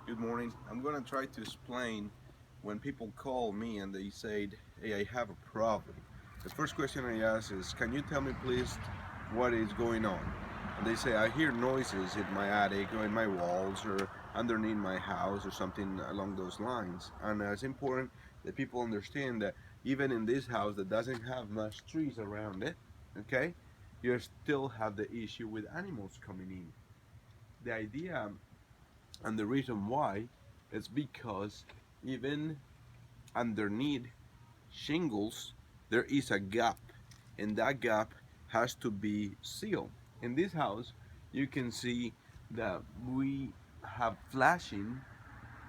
Good morning. I'm gonna try to explain when people call me and they say, "Hey, I have a problem." The first question I ask is, "Can you tell me, please, what is going on?" And they say, "I hear noises in my attic or in my walls or underneath my house or something along those lines." And it's important that people understand that even in this house that doesn't have much trees around it, okay, you still have the issue with animals coming in. The idea and the reason why is because even underneath shingles there is a gap, and that gap has to be sealed. In this house, you can see that we have flashing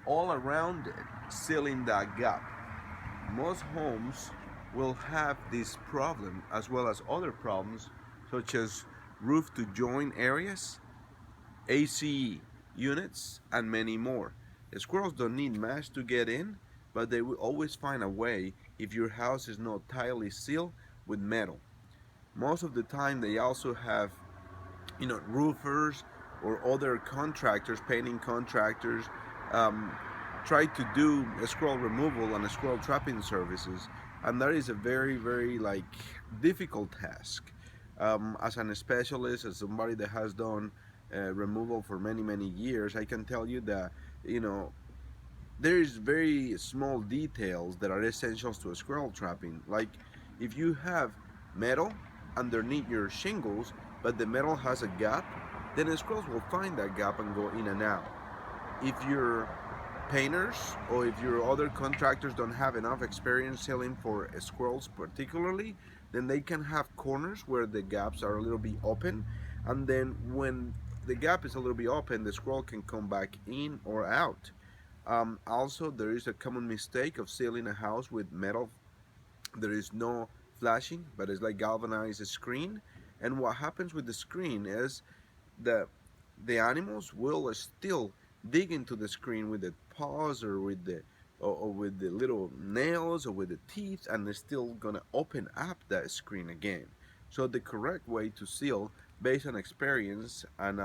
all around it, sealing that gap. Most homes will have this problem as well as other problems such as roof to join areas, ACE units, and many more. The squirrels don't need much to get in, but they will always find a way if your house is not tightly sealed with metal. Most of the time, they also have, roofers or other contractors, painting contractors, um, try to do a squirrel removal and a squirrel trapping services, and that is a very, very difficult task. As an specialist, as somebody that has done removal for many, many years, I can tell you that you know there is very small details that are essentials to a squirrel trapping. Like if you have metal underneath your shingles, but the metal has a gap, then the squirrels will find that gap and go in and out. If your painters or if your other contractors don't have enough experience selling for squirrels particularly, then they can have corners where the gaps are a little bit open, and then when the gap is a little bit open, the squirrel can come back in or out. Also, there is a common mistake of sealing a house with metal. There is no flashing, but it's like galvanized screen. And what happens with the screen is that the animals will still dig into the screen with the paws or with the little nails or with the teeth, and they're still gonna open up that screen again. So the correct way to seal, based on experience and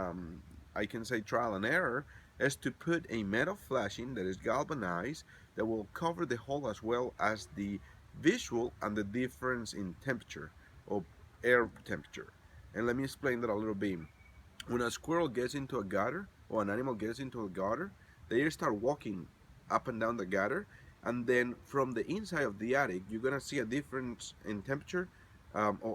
I can say trial and error, is to put a metal flashing that is galvanized that will cover the hole as well as the visual and the difference in temperature or air temperature. And let me explain that a little bit. When a squirrel gets into a gutter or an animal gets into a gutter, they start walking up and down the gutter, and then from the inside of the attic, you're gonna see a difference in temperature or